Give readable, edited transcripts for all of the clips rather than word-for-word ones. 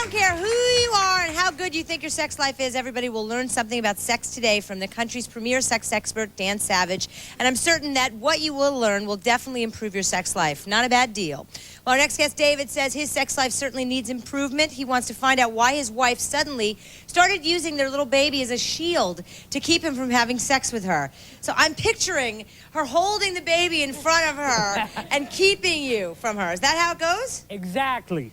don't care who you are and how good you think your sex life is, everybody will learn something about sex today from the country's premier sex expert, Dan Savage. And I'm certain that what you will learn will definitely improve your sex life. Not a bad deal. Well, our next guest, David, says his sex life certainly needs improvement. He wants to find out why his wife suddenly started using their little baby as a shield to keep him from having sex with her. So I'm picturing her holding the baby in front of her and keeping you from her. Is that how it goes? Exactly.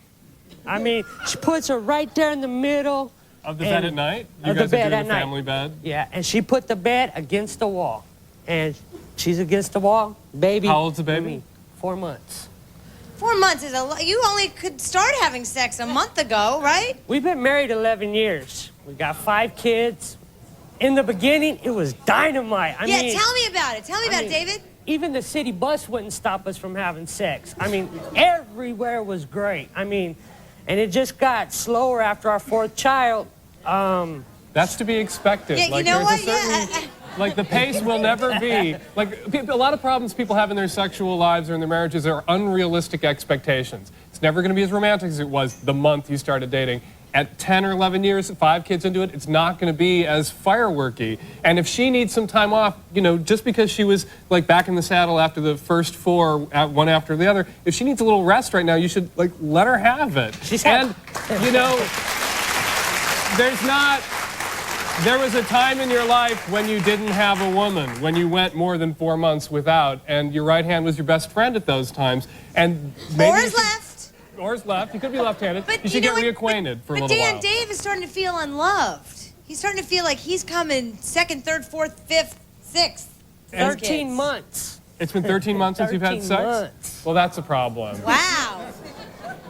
I mean, she puts her right there in the middle. Of the bed at night? You Of guys the bed are doing at the night. family bed? Yeah, and she put the bed against the wall. And she's against the wall. Baby. How old's the baby? 4 months. 4 months is a lot. You only could start having sex a month ago, right? We've been married 11 years. We got 5 kids. In the beginning, it was dynamite. I mean, tell me about it. Tell me about it, David. Even the city bus wouldn't stop us from having sex. I mean, everywhere was great. I mean, and it just got slower after our 4th child. That's to be expected. Yeah, like, you know there's what? a certain, like, the pace will never be. Like, a lot of problems people have in their sexual lives or in their marriages are unrealistic expectations. It's never going to be as romantic as it was the month you started dating. At 10 or 11 years, 5 kids into it, it's not going to be as fireworky. And if she needs some time off, you know, just because she was like back in the saddle after the first 4, one after the other, if she needs a little rest right now, you should like let her have it. And you know, there was a time in your life when you didn't have a woman, when you went more than 4 months without, and your right hand was your best friend at those times. And maybe Or is left. Or is left. You could be left-handed. But you should get what? reacquainted for a little But Dan, while. Dave is starting to feel unloved. He's starting to feel like he's coming 2nd, 3rd, 4th, 5th, 6th. 13 months. It's been 13 months since you've had 13 sex? months. Well, that's a problem. Wow.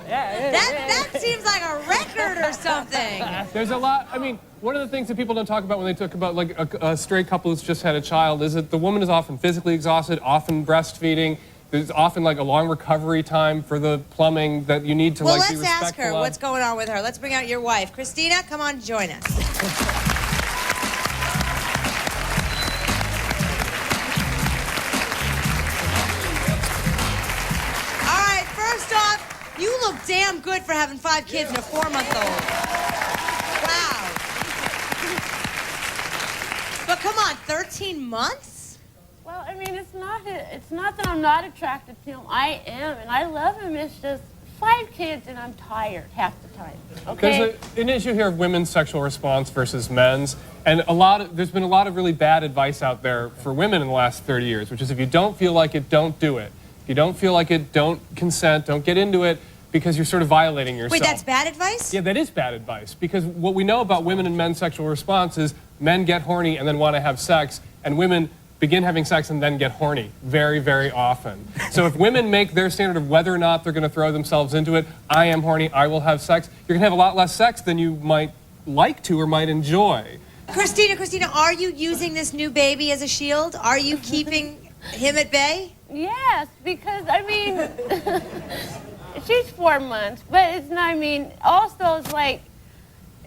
Yeah, That seems like a record or something. There's a lot, I mean, one of the things that people don't talk about when they talk about like a straight couple who's just had a child is that the woman is often physically exhausted, often breastfeeding. There's often like a long recovery time for the plumbing that you need to Well, like be let's respectful ask her of. what's going on with her. Let's bring out your wife. Christina, come on, join us. All right, first off, you look damn good for having 5 kids and a 4-month-old. Wow. But come on, 13 months? Well, I mean, it's not that I'm not attracted to him. I am, and I love him. It's just 5 kids, and I'm tired half the time. Okay. There's an issue here of women's sexual response versus men's, and there's been a lot of really bad advice out there for women in the last 30 years, which is if you don't feel like it, don't do it. If you don't feel like it, don't consent, don't get into it, because you're sort of violating yourself. Wait, that's bad advice? Yeah, that is bad advice, because what we know about women and men's sexual response is men get horny and then want to have sex, and women begin having sex and then get horny very, very often. So if women make their standard of whether or not they're going to throw themselves into it, I am horny, I will have sex, you're going to have a lot less sex than you might like to or might enjoy. Christina, are you using this new baby as a shield? Are you keeping him at bay? Yes, because, I mean, she's 4 months, but it's not, I mean, also it's like,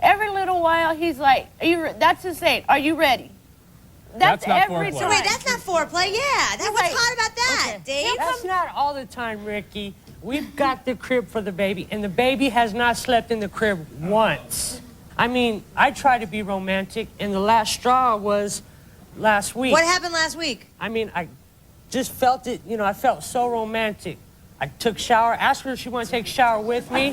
every little while he's like, that's his saying, are you ready? That's not every foreplay. time. Wait, that's not foreplay. Yeah, what's like- hot about that, Dave? That's not all the time, Ricky. We've got the crib for the baby, and the baby has not slept in the crib once. I mean, I try to be romantic, and the last straw was last week. What happened last week? I mean, I just felt it, you know, I felt so romantic. I took shower, asked her if she wanted to take a shower with me.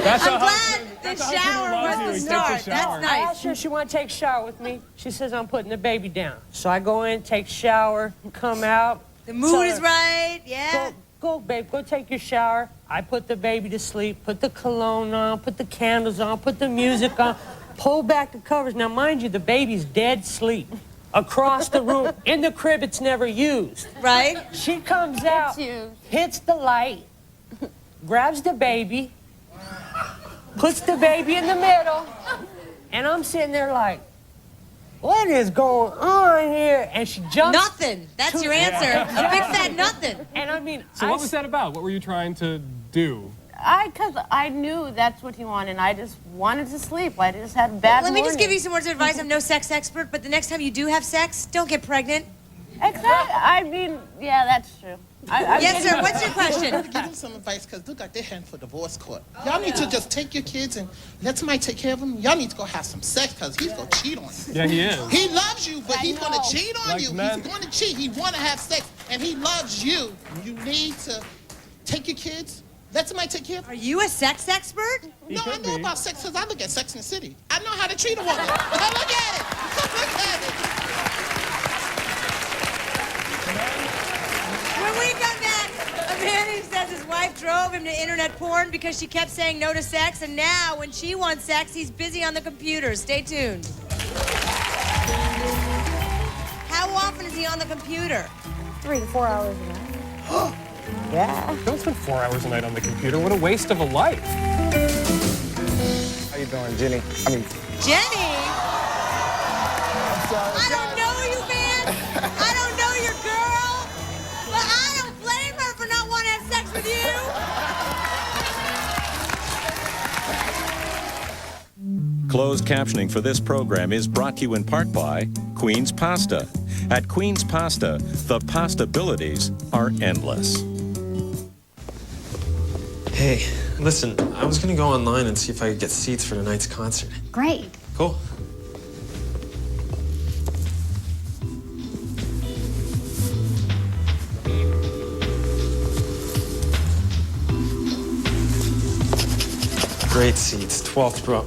That's I'm glad the shower was the start. That's I nice. asked her if she wanted to take a shower with me. She says, I'm putting the baby down. So I go in, take a shower, come out. The mood is right, yeah. Go, babe, go take your shower. I put the baby to sleep, put the cologne on, put the candles on, put the music on, pull back the covers. Now, mind you, the baby's dead asleep. Across the room, in the crib, it's never used. Right? She comes out, hits the light, grabs the baby, puts the baby in the middle, and I'm sitting there like, what is going on here? And she jumps. Nothing. That's your answer. A big fat nothing. And I mean, So what was that about? What were you trying to do? Because I knew that's what he wanted, and I just wanted to sleep. I just had a bad Let me just morning. give you some words of advice. I'm no sex expert, but the next time you do have sex, don't get pregnant. Exactly. I mean, yeah, that's true. Yes, sir. What's your question? Give them some advice because look like they're heading for divorce court. Y'all need to just take your kids and let somebody take care of them. Y'all need to go have some sex because he's going to cheat on you. Yeah, he is. He loves you, but he's going to cheat on Like you. men. He's going to cheat. He want to have sex, and he loves you. You need to take your kids. Let somebody take care of them. Are you a sex expert? No, I could know be. about sex because I look at Sex in the City. I know how to treat a woman. I look at it. Look at it. When we come back, a man who says his wife drove him to internet porn because she kept saying no to sex, and now when she wants sex, he's busy on the computer. Stay tuned. How often is he on the computer? 3 to 4 hours a night. Yeah. Don't spend 4 hours a night on the computer. What a waste of a life. How you doing, Jenny? Jenny? I don't know you, man. I don't know your girl. But I don't blame her for not wanting to have sex with you. Closed captioning for this program is brought to you in part by Queen's Pasta. At Queen's Pasta, the possibilities are endless. Hey, listen, I was gonna go online and see if I could get seats for tonight's concert. Great. Cool. Great seats, 12th row.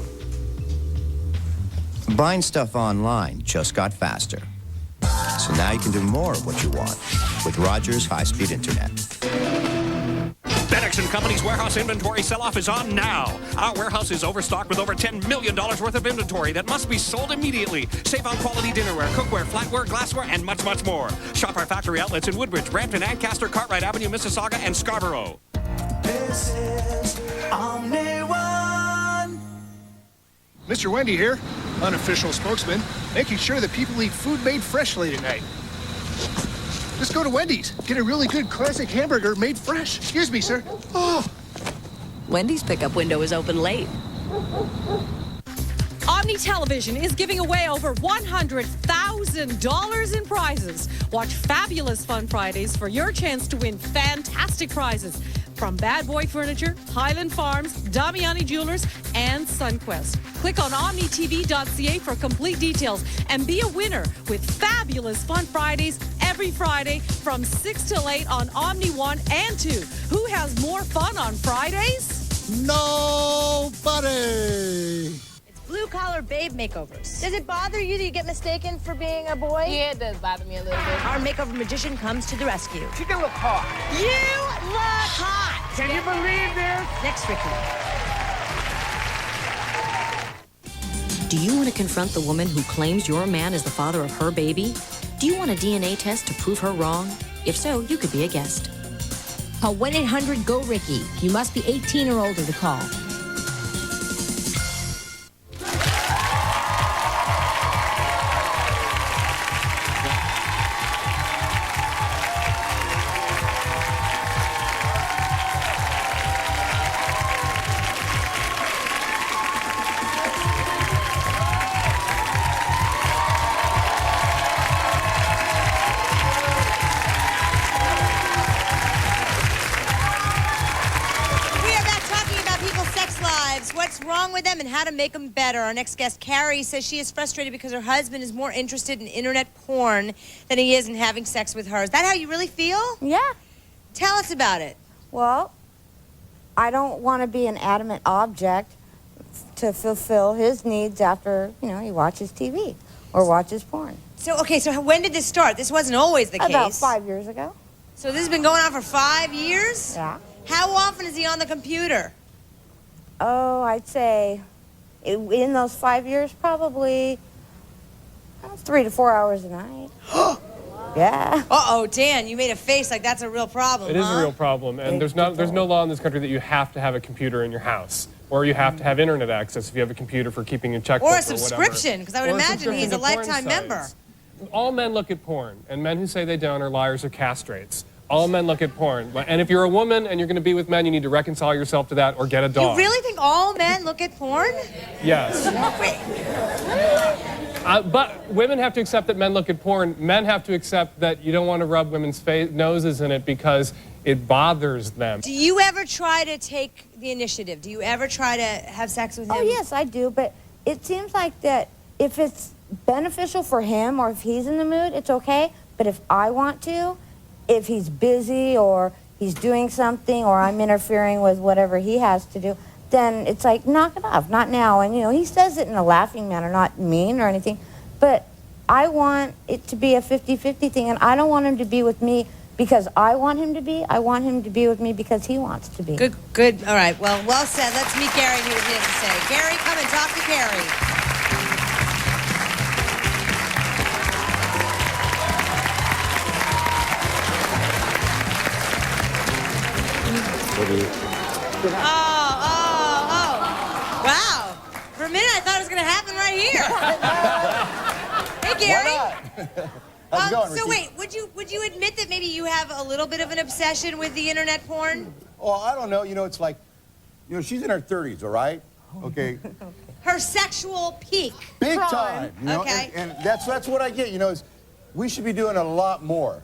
Buying stuff online just got faster. So now you can do more of what you want with Rogers high-speed internet. FedEx & Company's warehouse inventory sell-off is on now. Our warehouse is overstocked with over $10 million worth of inventory that must be sold immediately. Save on quality dinnerware, cookware, flatware, glassware, and much, much more. Shop our factory outlets in Woodbridge, Brampton, Ancaster, Cartwright Avenue, Mississauga, and Scarborough. This is Omni One. Mr. Wendy here, unofficial spokesman, making sure that people eat food made freshly tonight. Just go to Wendy's, get a really good classic hamburger made fresh. Excuse me, sir. Oh. Wendy's pickup window is open late. Omni Television is giving away over $100,000 in prizes. Watch fabulous Fun Fridays for your chance to win fantastic prizes from Bad Boy Furniture, Highland Farms, Damiani Jewelers, and SunQuest. Click on omnitv.ca for complete details and be a winner with fabulous Fun Fridays every Friday from 6 till 8 on Omni 1 and 2. Who has more fun on Fridays? Nobody. Blue collar babe makeovers. Does it bother you that you get mistaken for being a boy? Yeah, it does bother me a little bit. Our makeover magician comes to the rescue. She can look hot. You look hot. Can you believe this? Next, Ricki. Do you want to confront the woman who claims your man is the father of her baby? Do you want a DNA test to prove her wrong? If so, you could be a guest. Call 1-800-GO-RICKY. You must be 18 or older to call. What's wrong with them and how to make them better. Our next guest, Carrie, says she is frustrated because her husband is more interested in internet porn than he is in having sex with her. Is that how you really feel? Yeah. Tell us about it. Well, I don't want to be an adamant object to fulfill his needs after, he watches TV or watches porn. So, okay, so when did this start? This wasn't always the case. About 5 years ago. So this has been going on for 5 years? Yeah. How often is he on the computer? Oh, I'd say in those 5 years, probably 3 to 4 hours a night. Yeah. Uh-oh, Dan, you made a face like that's a real problem, It is a real problem, and there's no law in this country that you have to have a computer in your house, or you have to have internet access if you have a computer for keeping a checkbook or Or a subscription, because I would imagine he's a lifetime member. All men look at porn, and men who say they don't are liars or castrates. All men look at porn. And if you're a woman and you're going to be with men, you need to reconcile yourself to that or get a dog. You really think all men look at porn? Yes. But women have to accept that men look at porn. Men have to accept that you don't want to rub women's noses in it because it bothers them. Do you ever try to take the initiative? Do you ever try to have sex with him? Oh, yes, I do, but it seems like that if it's beneficial for him or if he's in the mood, it's okay. But if I want to, if he's busy or he's doing something or I'm interfering with whatever he has to do, then it's like, knock it off, not now. And, you know, he says it in a laughing manner, not mean or anything. But I want it to be a 50-50 thing, and I don't want him to be with me because I want him to be. I want him to be with me because he wants to be. Good, good. All right, well said. Let's meet Gary and hear what he has to say. Gary, come and talk to Gary. Oh. Wow. For a minute, I thought it was going to happen right here. Hey, Gary. How's it going, So Ricki? wait, would you admit that maybe you have a little bit of an obsession with the internet porn? Oh, I don't know. You know, it's like, you know, she's in her 30s, all right? Okay. Her sexual peak. Big time. You know? Okay. And that's what I get, you know, is we should be doing a lot more.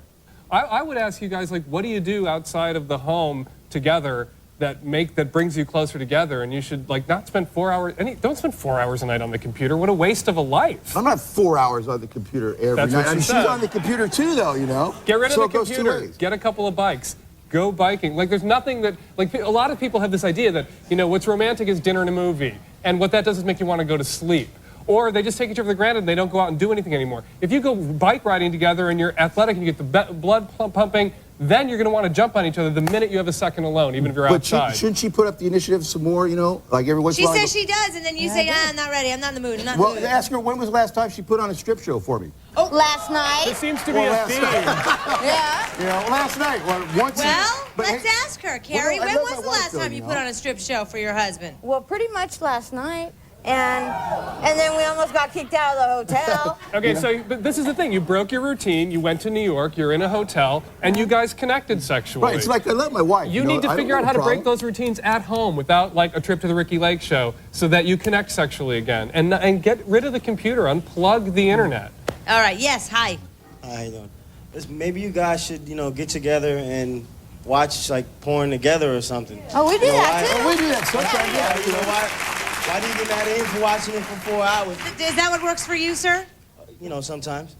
I would ask you guys, like, what do you do outside of the home together that brings you closer together? And you should, like, not spend 4 hours, don't spend 4 hours a night on the computer. What a waste of a life. I'm not 4 hours on the computer every That's night. what I mean, she she's said. on the computer too, though, you know? Get rid of So the it goes two computer. ways. Get a couple of bikes. Go biking. Like, there's nothing that, like, a lot of people have this idea that, you know, what's romantic is dinner and a movie. And what that does is make you want to go to sleep. Or they just take each other for granted and they don't go out and do anything anymore. If you go bike riding together and you're athletic and you get the blood pumping, then you're going to want to jump on each other the minute you have a second alone, even if you're outside. But shouldn't she put up the initiative some more, you know? Like every once in She a while. says she does, and then you say, I'm not ready, I'm not in the mood, I'm not in the Well, mood. ask her, when was the last time she put on a strip show for me? Oh, last night. There seems to be a theme. Yeah. You know, last night. Once Let's ask her, Carrie. I when love was my the wife, last though, time you you know. put on a strip show for your husband? Well, pretty much last night. And then we almost got kicked out of the hotel. Okay, so but this is the thing. You broke your routine. You went to New York. You're in a hotel, and you guys connected sexually. Right, it's like I love my wife. You know, need to I don't figure out have how a to break problem. those routines at home without, like, a trip to the Ricki Lake show, so that you connect sexually again, and get rid of the computer. Unplug the internet. All right, yes, hi. How you doing? Maybe you guys should, you know, get together and watch, like, porn together or something. Oh, we do that, too. Oh, we do that sometimes, yeah. You know, why do you get mad at him for watching it for 4 hours? Is that what works for you, sir? You know, sometimes.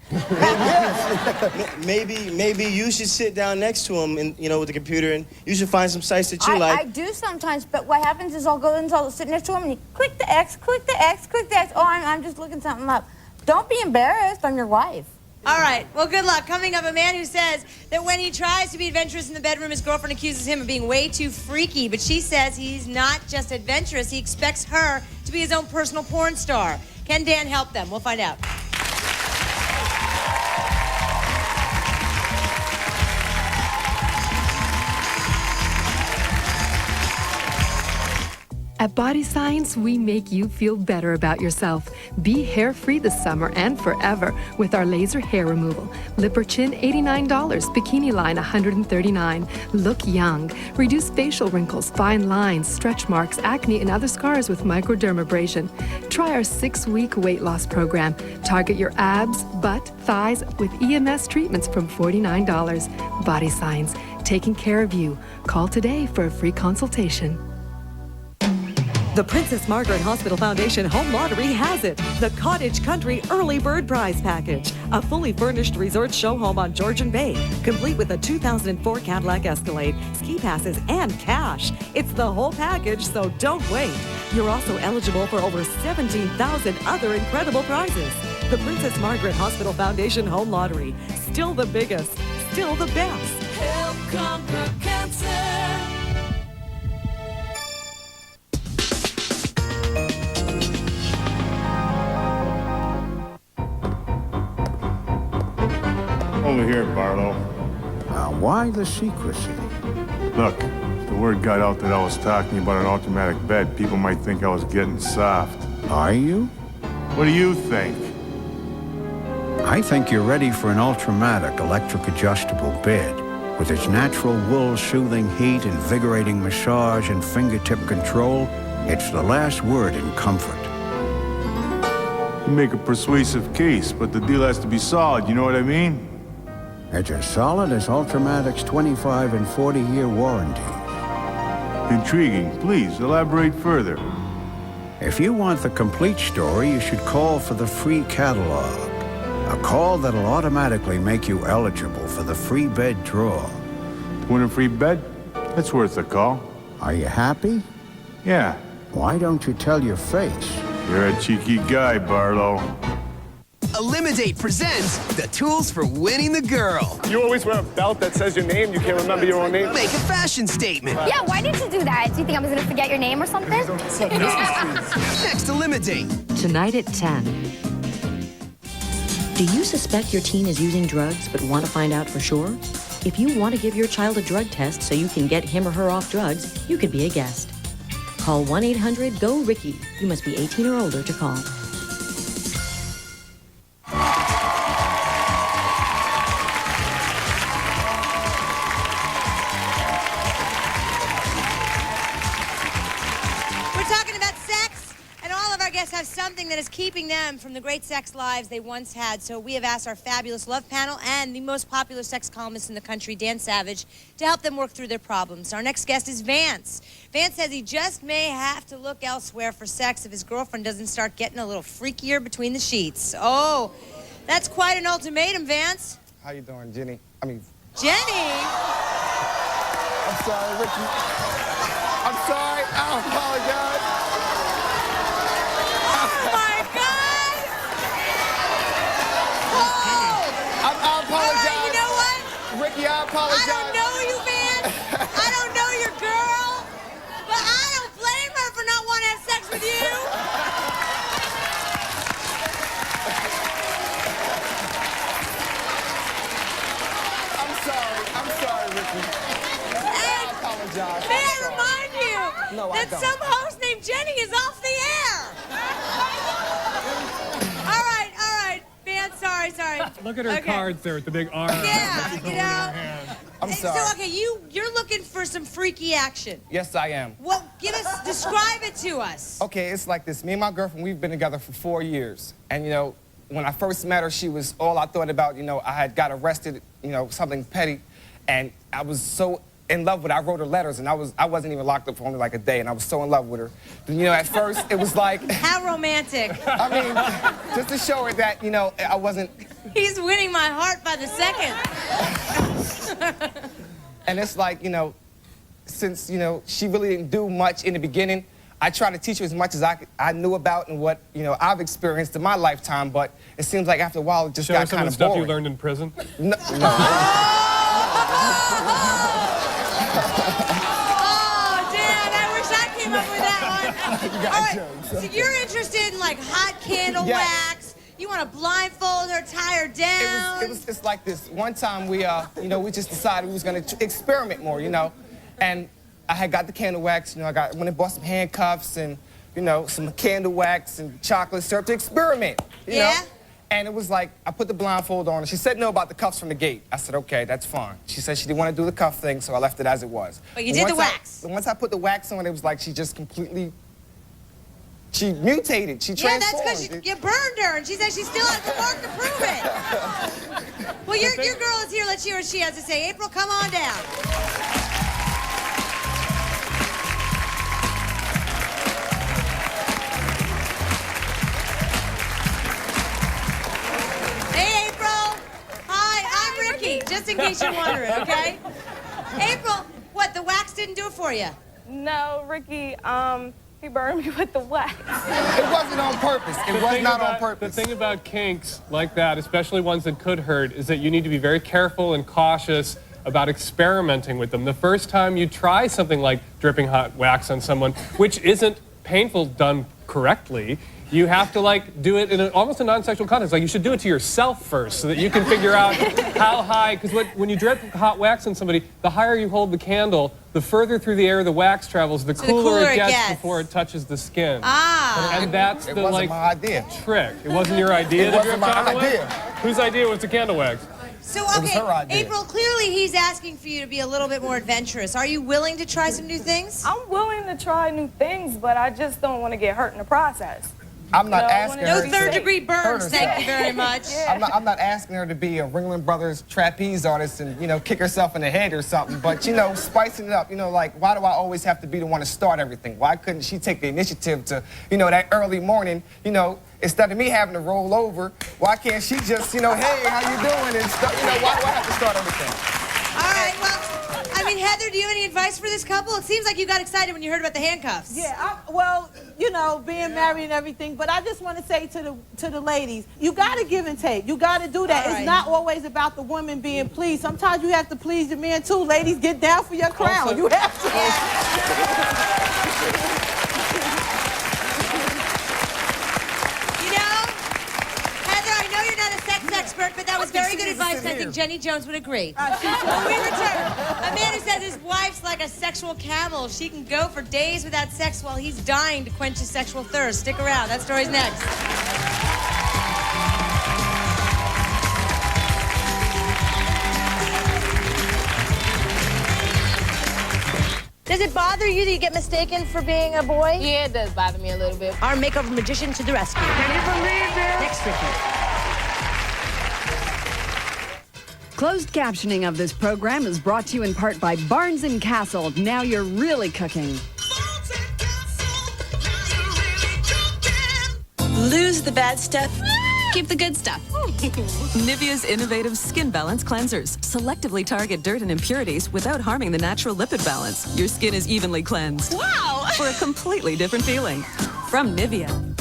maybe you should sit down next to him, and you know, with the computer, and you should find some sites that you like. I do sometimes, but what happens is I'll go in and I'll sit next to him and you click the X, click the X, click the X. Oh, I'm just looking something up. Don't be embarrassed. I'm your wife. All right, well, good luck. Coming up, a man who says that when he tries to be adventurous in the bedroom, his girlfriend accuses him of being way too freaky, but she says he's not just adventurous, he expects her to be his own personal porn star. Can Dan help them? We'll find out. At Body Science, we make you feel better about yourself. Be hair-free this summer and forever with our laser hair removal. Lip or chin, $89. Bikini line, $139. Look young. Reduce facial wrinkles, fine lines, stretch marks, acne, and other scars with microdermabrasion. Try our 6-week weight loss program. Target your abs, butt, thighs with EMS treatments from $49. Body Science, taking care of you. Call today for a free consultation. The Princess Margaret Hospital Foundation Home Lottery has it. The Cottage Country Early Bird Prize Package. A fully furnished resort show home on Georgian Bay, complete with a 2004 Cadillac Escalade, ski passes, and cash. It's the whole package, so don't wait. You're also eligible for over 17,000 other incredible prizes. The Princess Margaret Hospital Foundation Home Lottery. Still the biggest, still the best. Help conquer cancer. Over here, Barlow. Now, why the secrecy? Look, if the word got out that I was talking about an automatic bed, people might think I was getting soft. Are you? What do you think? I think you're ready for an Ultramatic electric adjustable bed. With its natural wool soothing heat, invigorating massage, and fingertip control, it's the last word in comfort. You make a persuasive case, but the deal has to be solid, you know what I mean? It's as solid as Ultramatic's 25 and 40-year warranty. Intriguing. Please, elaborate further. If you want the complete story, you should call for the free catalog. A call that'll automatically make you eligible for the free bed draw. Win a free bed? That's worth a call. Are you happy? Yeah. Why don't you tell your face? You're a cheeky guy, Barlow. Eliminate presents the tools for winning the girl. You always wear a belt that says your name. You can't remember your own name. Make a fashion statement. Yeah, why did you do that? Do you think I was going to forget your name or something? Next, eliminate. Tonight at 10. Do you suspect your teen is using drugs but want to find out for sure? If you want to give your child a drug test so you can get him or her off drugs, you could be a guest. Call 1-800-GO-RICKY. You must be 18 or older to call. Have something that is keeping them from the great sex lives they once had. So we have asked our fabulous love panel and the most popular sex columnist in the country, Dan Savage, to help them work through their problems. Our next guest is Vance. Vance says he just may have to look elsewhere for sex if his girlfriend doesn't start getting a little freakier between the sheets. Oh, that's quite an ultimatum, Vance. How you doing, Jenny? Jenny? I'm sorry, Ricki. I'm sorry. I apologize. Ricki, I apologize. I don't know you, Vance. I don't know your girl. But I don't blame her for not wanting to have sex with you. I'm sorry, Ricki. I apologize. May I remind you that some host named Jenny is off the air. All right. Vance, sorry. Look at her cards there with the big R. Yeah, you know. I'm sorry. So, okay, you're looking for some freaky action. Yes, I am. Well, describe it to us. Okay, it's like this. Me and my girlfriend, we've been together for 4 years. And, you know, when I first met her, she was all I thought about. You know, I had got arrested, you know, something petty. And I was so in love with her. I wrote her letters, and I wasn't even locked up for only like a day, and I was so in love with her. But, you know, at first, it was like... How romantic. I mean, just to show her that, you know, I wasn't... He's winning my heart by the second. And it's like, you know, since, you know, she really didn't do much in the beginning, I tried to teach her as much as I knew about and what, you know, I've experienced in my lifetime, but it seems like after a while, it just got kind of boring. Show her some of the stuff you learned in prison? No. Oh, Dan, I wish I came up with that one. All right, so you're interested in, like, hot candle wax. You want to blindfold her, tie her down. It's like this. One time we, you know, we just decided we was going to experiment more, you know. And I had got the candle wax, you know, went and bought some handcuffs and, you know, some candle wax and chocolate syrup to experiment, you know. And it was like, I put the blindfold on, and she said no about the cuffs from the gate. I said, okay, that's fine. She said she didn't want to do the cuff thing, so I left it as it was. But you did the wax. Once I put the wax on, it was like she just completely, she mutated, she transformed. Yeah, that's because you burned her, and she said she still has the mark to prove it. Well, your girl is here. Let's hear what she has to say. April, come on down. Hey, April. Hi, I'm Ricki, just in case you're wondering, okay? April, what, the wax didn't do it for you? No, Ricki, he burned me with the wax. It wasn't on purpose. It was not on purpose. The thing about kinks like that, especially ones that could hurt, is that you need to be very careful and cautious about experimenting with them. The first time you try something like dripping hot wax on someone, which isn't painful done correctly, you have to, like, do it in almost a non-sexual context. Like, you should do it to yourself first so that you can figure out how high, because when you drip hot wax on somebody, the higher you hold the candle, the further through the air the wax travels, the cooler it gets before it touches the skin. Ah. And that's the, like, my idea. Trick. It wasn't your idea to drip candle wax? Whose idea was the candle wax? So, okay, April, clearly he's asking for you to be a little bit more adventurous. Are you willing to try some new things? I'm willing to try new things, but I just don't want to get hurt in the process. I'm not asking No her. third-degree burns, thank you very much. I'm not asking her to be a Ringling Brothers trapeze artist and, you know, kick herself in the head or something, but, you know, spicing it up, you know, like, why do I always have to be the one to start everything? Why couldn't she take the initiative to, you know, that early morning, you know, instead of me having to roll over, why can't she just, you know, hey, how you doing? And stuff, you know, why do I have to start everything? All right, well, I mean, Heather, do you have any advice for this couple? It seems like you got excited when you heard about the handcuffs. Yeah, well, you know, being married and everything, but I just want to say to the ladies, you got to give and take. You got to do that. It's not always about the woman being pleased. Sometimes you have to please the man, too. Ladies, get down for your crown. You have to. You know, Heather, I know you're not a sex expert, but that was very good advice, and I think Jenny Jones would agree. When we return, a man who says his wife's like a sexual camel. She can go for days without sex while he's dying to quench his sexual thirst. Stick around. That story's next. Does it bother you that you get mistaken for being a boy? Yeah, it does bother me a little bit. Our makeover magician to the rescue. Can you believe it? Next, Ricki. Closed captioning of this program is brought to you in part by Barnes & Castle. Now you're really cooking. Lose the bad stuff, keep the good stuff. Nivea's innovative Skin Balance Cleansers selectively target dirt and impurities without harming the natural lipid balance. Your skin is evenly cleansed. Wow! For a completely different feeling. From Nivea.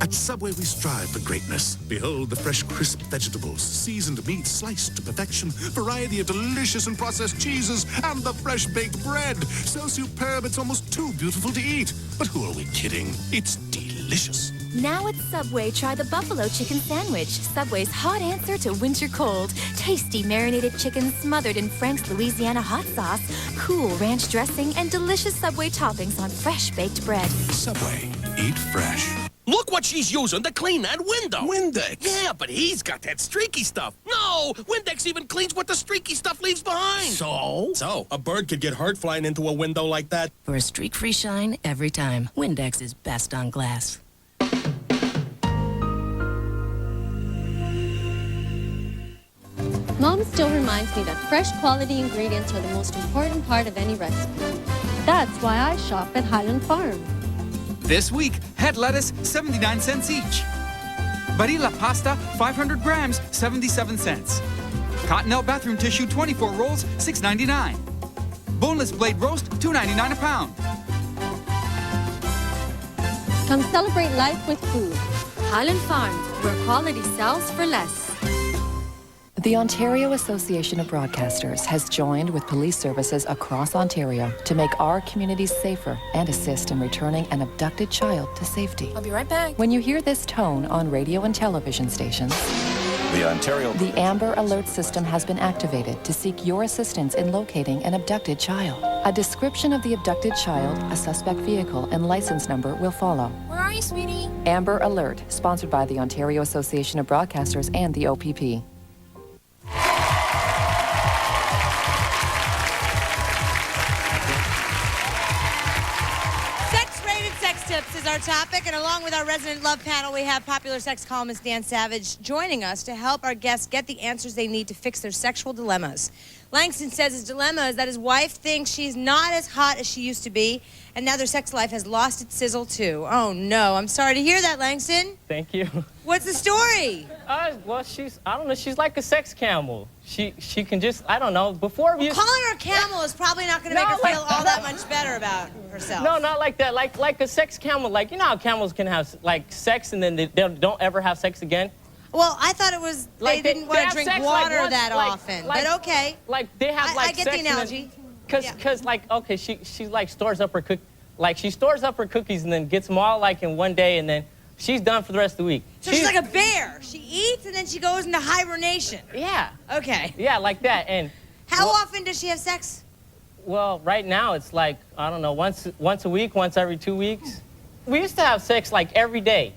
At Subway, we strive for greatness. Behold the fresh, crisp vegetables, seasoned meat sliced to perfection, variety of delicious and processed cheeses, and the fresh baked bread. So superb, it's almost too beautiful to eat. But who are we kidding? It's delicious. Now at Subway, try the buffalo chicken sandwich. Subway's hot answer to winter cold. Tasty marinated chicken smothered in Frank's Louisiana hot sauce, cool ranch dressing, and delicious Subway toppings on fresh baked bread. Subway, eat fresh. Look what she's using to clean that window. Windex? Yeah, but he's got that streaky stuff. No, Windex even cleans what the streaky stuff leaves behind. So, a bird could get hurt flying into a window like that. For a streak-free shine every time, Windex is best on glass. Mom still reminds me that fresh quality ingredients are the most important part of any recipe. That's why I shop at Highland Farm. This week, head lettuce, 79 cents each. Barilla pasta, 500 grams, 77 cents. Cottonelle bathroom tissue, 24 rolls, $6.99. Boneless blade roast, $2.99 a pound. Come celebrate life with food. Highland Farm, where quality sells for less. The Ontario Association of Broadcasters has joined with police services across Ontario to make our communities safer and assist in returning an abducted child to safety. I'll be right back. When you hear this tone on radio and television stations, the Amber Alert system has been activated to seek your assistance in locating an abducted child. A description of the abducted child, a suspect vehicle, and license number will follow. Where are you, sweetie? Amber Alert, sponsored by the Ontario Association of Broadcasters and the OPP. Tips is our topic, and along with our resident love panel, we have popular sex columnist Dan Savage joining us to help our guests get the answers they need to fix their sexual dilemmas. Langston says his dilemma is that his wife thinks she's not as hot as she used to be, and now their sex life has lost its sizzle too. Oh no, I'm sorry to hear that, Langston. Thank you. What's the story? Well, I don't know, she's like a sex camel. She can just, I don't know, before we calling her a camel is probably not going to make her feel all that much better about herself. No, not like that. Like a sex camel. Like, you know how camels can have, like, sex and then they don't ever have sex again? Well, I thought it was they didn't want to drink water that often, but okay. Like, they have, like, I get the analogy. Because, like, okay, she like, stores up her she stores up her cookies and then gets them all, like, in one day, and then she's done for the rest of the week. So she's like a bear. She eats and then she goes into hibernation. Yeah. Okay. Yeah, like that. And how often does she have sex? Well, right now it's like, I don't know, once a week, once every 2 weeks. We used to have sex like every day.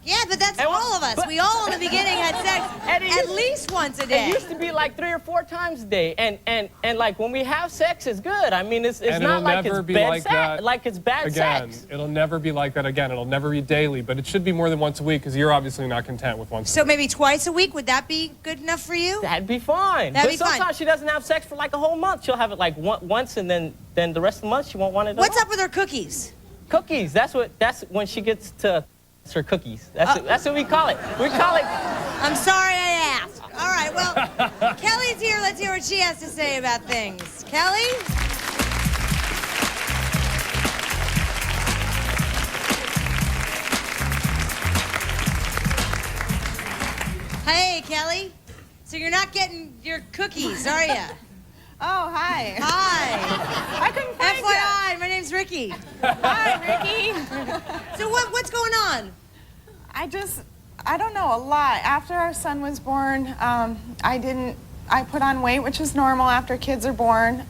Yeah, but that's all of us. We all in the beginning had sex at least once a day. It used to be like 3 or 4 times a day, and like when we have sex, it's good. I mean, it's not like it's bad sex. Like it's bad sex. It'll never be like that again. It'll never be daily, but it should be more than once a week because you're obviously not content with once. So maybe twice a week. Would that be good enough for you? That'd be fine. That'd be but fine. sometimes she doesn't have sex for like a whole month. She'll have it like once, and then the rest of the month she won't want it at all. What's up with her cookies? Cookies. That's when she gets to her cookies. That's what we call it. We call it. I'm sorry I asked. All right, well, Kelly's here. Let's hear what she has to say about things. Kelly? Hey, Kelly. So you're not getting your cookies, are you? Oh, hi. Hi. I couldn't find FYI, my name's Ricki. Hi, Ricki. So what's going on? I don't know, a lot. After our son was born, I put on weight, which is normal after kids are born.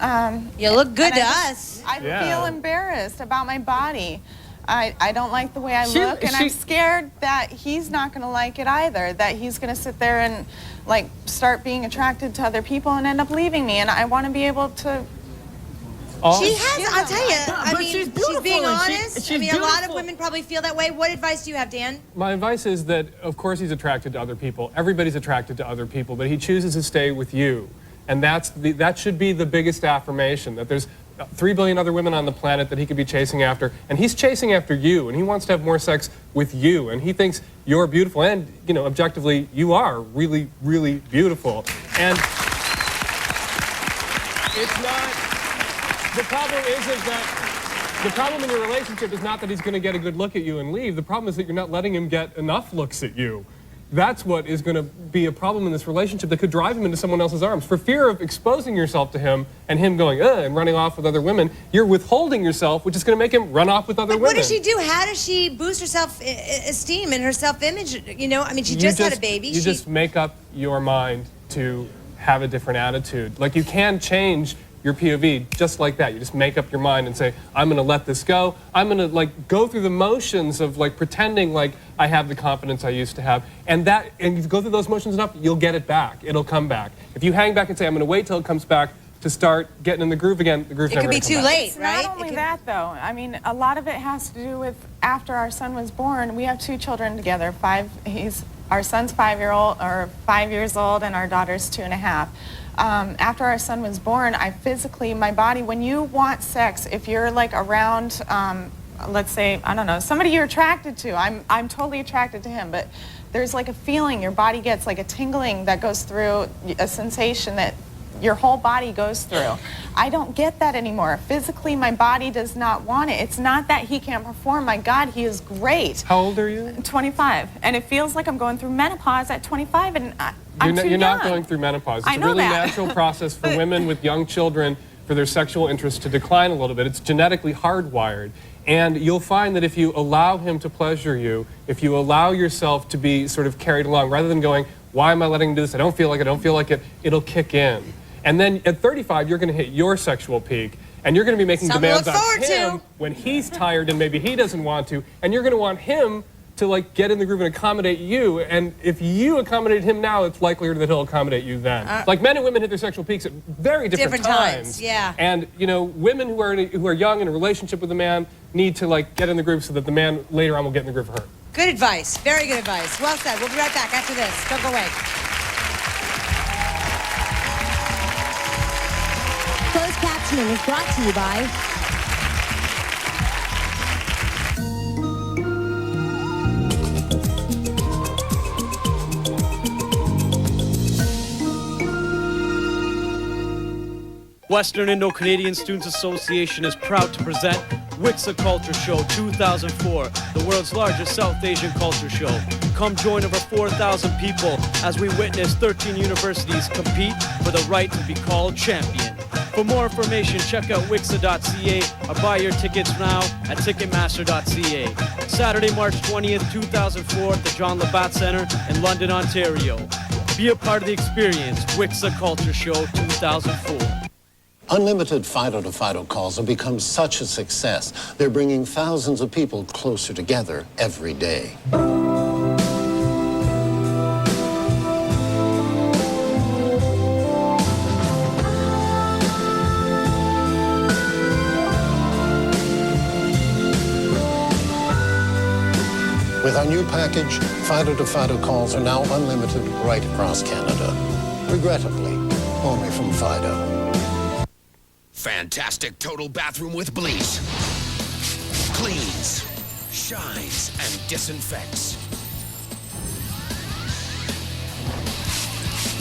You look good to us. I feel embarrassed about my body. I don't like the way I look, and I'm scared that he's not going to like it either, that he's going to sit there and like start being attracted to other people and end up leaving me, and I want to be able to... She has, I'll tell you, I mean, she's being honest. She's I mean, a lot of women probably feel that way. What advice do you have, Dan? My advice is that, of course, he's attracted to other people. Everybody's attracted to other people, but he chooses to stay with you. And that should be the biggest affirmation, that there's 3 billion other women on the planet that he could be chasing after, and he's chasing after you, and he wants to have more sex with you, and he thinks you're beautiful, and, you know, objectively, you are really, really beautiful. And it's not... The problem in your relationship is not that he's going to get a good look at you and leave. The problem is that you're not letting him get enough looks at you. That's what is going to be a problem in this relationship that could drive him into someone else's arms. For fear of exposing yourself to him and him going, and running off with other women, you're withholding yourself, which is going to make him run off with other women. What does she do? How does she boost her self-esteem and her self-image? You know, I mean, she just had a baby. You just make up your mind to have a different attitude. Like, you can change your POV just like that. You just make up your mind and say, I'm going to let this go. I'm going to like go through the motions of like pretending like I have the confidence I used to have. And you go through those motions enough, you'll get it back. It'll come back. If you hang back and say, I'm going to wait till it comes back to start getting in the groove again, the groove's never going to come back. It could be too late, right? Not only that, though. I mean, a lot of it has to do with after our son was born. We have 2 children together. Our son's 5 years old, and our daughter's 2.5. After our son was born, my body, when you want sex, if you're like around, let's say, I don't know, somebody you're attracted to, I'm totally attracted to him, but there's like a feeling your body gets, like a tingling that goes through, a sensation that your whole body goes through. I don't get that anymore. Physically, my body does not want it. It's not that he can't perform. My God, he is great. How old are you? 25. And it feels like I'm going through menopause at 25, and I'm too You're young. not going through menopause. It's a really natural process for women with young children for their sexual interest to decline a little bit. It's genetically hardwired. And you'll find that if you allow him to pleasure you, if you allow yourself to be sort of carried along, rather than going, why am I letting him do this? I don't feel like it, it'll kick in. And then at 35, you're going to hit your sexual peak, and you're going to be making demands on him when he's tired and maybe he doesn't want to, and you're going to want him to like get in the groove and accommodate you. And if you accommodate him now, it's likelier that he'll accommodate you then. Like, men and women hit their sexual peaks at very different times. Yeah. And you know, women who are young in a relationship with a man need to like get in the groove so that the man later on will get in the groove for her. Good advice. Very good advice. Well said. We'll be right back after this. Don't go away. Closed captioning is brought to you by Western Indo-Canadian Students Association is proud to present Wixa Culture Show 2004, the world's largest South Asian culture show. Come join over 4,000 people as we witness 13 universities compete for the right to be called champion. For more information, check out wixa.ca or buy your tickets now at ticketmaster.ca. Saturday, March 20th, 2004 at the John Labatt Centre in London, Ontario. Be a part of the experience, Wixa Culture Show 2004. Unlimited Fido-to-Fido calls have become such a success. They're bringing thousands of people closer together every day. With our new package, Fido-to-Fido calls are now unlimited right across Canada. Regrettably, only from Fido. Fantastic total bathroom with bleach. Cleans, shines, and disinfects.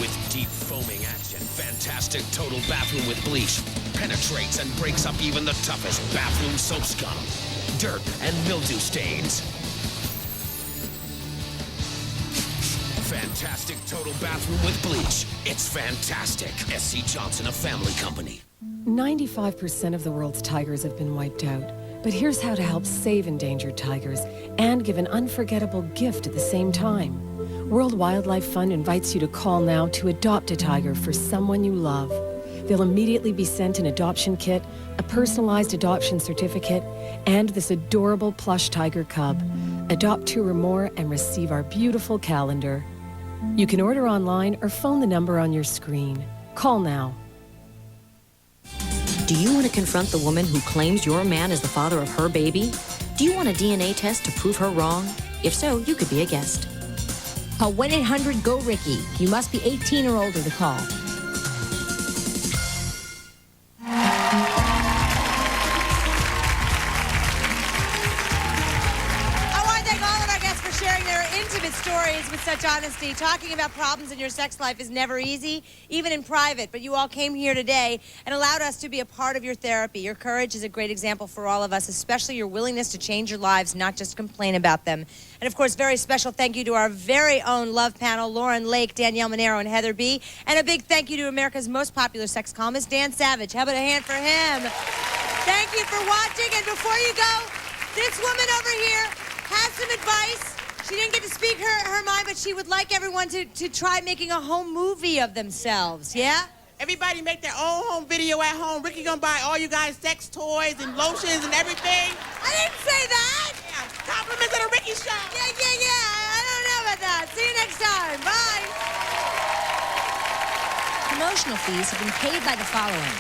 With deep foaming action, fantastic total bathroom with bleach penetrates and breaks up even the toughest bathroom soap scum, dirt, and mildew stains. Fantastic total bathroom with bleach. It's fantastic. S.C. Johnson, a family company. 95% of the world's tigers have been wiped out. But here's how to help save endangered tigers and give an unforgettable gift at the same time. World Wildlife Fund invites you to call now to adopt a tiger for someone you love. They'll immediately be sent an adoption kit, a personalized adoption certificate, and this adorable plush tiger cub. Adopt 2 or more and receive our beautiful calendar. You can order online or phone the number on your screen. Call now. Do you want to confront the woman who claims your man is the father of her baby? Do you want a DNA test to prove her wrong? If so, you could be a guest. Call 1-800-GO-RICKY. You must be 18 or older to call. Stories with such honesty. Talking about problems in your sex life is never easy, even in private, but you all came here today and allowed us to be a part of your therapy. Your courage is a great example for all of us, especially your willingness to change your lives, not just complain about them. And of course, very special thank you to our very own love panel, Lauren Lake, Danielle Monero, and Heather B. And a big thank you to America's most popular sex columnist, Dan Savage. How about a hand for him? Thank you for watching. And before you go, this woman over here has some advice. She didn't get to speak her mind, but she would like everyone to try making a home movie of themselves, yeah? Everybody make their own home video at home. Ricki gonna buy all you guys sex toys and lotions and everything. I didn't say that! Yeah, compliments of the Ricki Show. Yeah. I don't know about that. See you next time. Bye. Promotional fees have been paid by the following.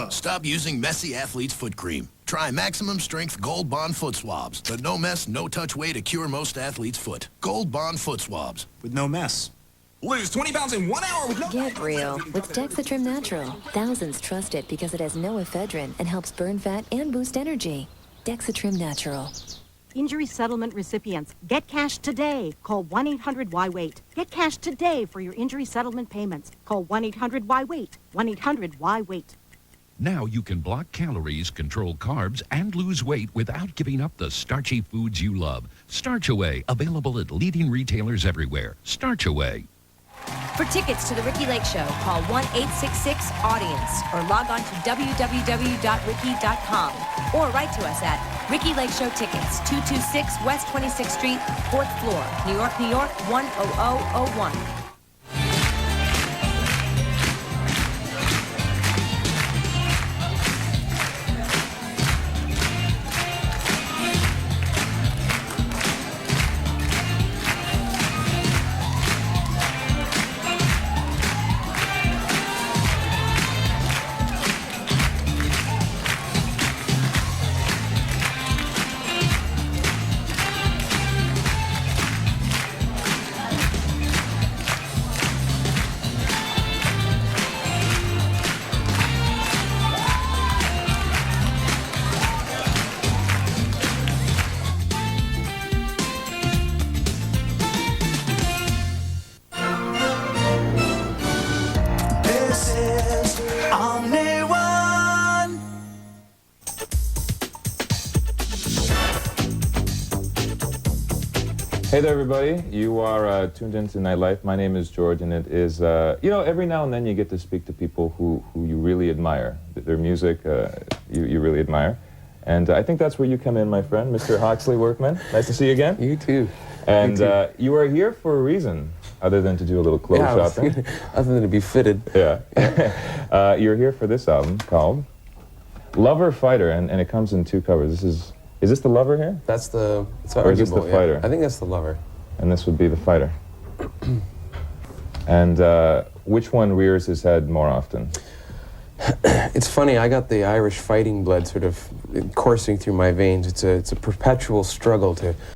Stop using messy athlete's foot cream. Try Maximum Strength Gold Bond Foot Swabs, the no-mess, no-touch way to cure most athletes' foot. Gold Bond Foot Swabs. With no mess. Lose 20 pounds in 1 hour with no... Get real with Dexatrim Natural. Thousands trust it because it has no ephedrine and helps burn fat and boost energy. Dexatrim Natural. Injury settlement recipients, get cash today. Call 1-800-WHY-WAIT. Get cash today for your injury settlement payments. Call 1-800-WHY-WAIT. 1-800-WHY-WAIT. Now you can block calories, control carbs, and lose weight without giving up the starchy foods you love. Starch Away, available at leading retailers everywhere. Starch Away. For tickets to The Ricki Lake Show, call 1-866-AUDIENCE or log on to www.ricki.com or write to us at Ricki Lake Show Tickets, 226 West 26th Street, 4th floor, New York, New York, 10001. Hey there, everybody. You are tuned into Nightlife. My name is George, and it is, you know, every now and then you get to speak to people who you really admire. Their music, you really admire. And I think that's where you come in, my friend, Mr. Hawksley Workman. Nice to see you again. You too. And you are here for a reason, other than to do a little clothes shopping. Other than to be fitted. Yeah. You're here for this album called Lover Fighter, and it comes in 2 covers. Is this the Lover here? That's the... Or is this the Fighter? I think that's the Lover. And this would be the Fighter. And which one rears his head more often? It's funny, I got the Irish fighting blood sort of coursing through my veins. It's a perpetual struggle to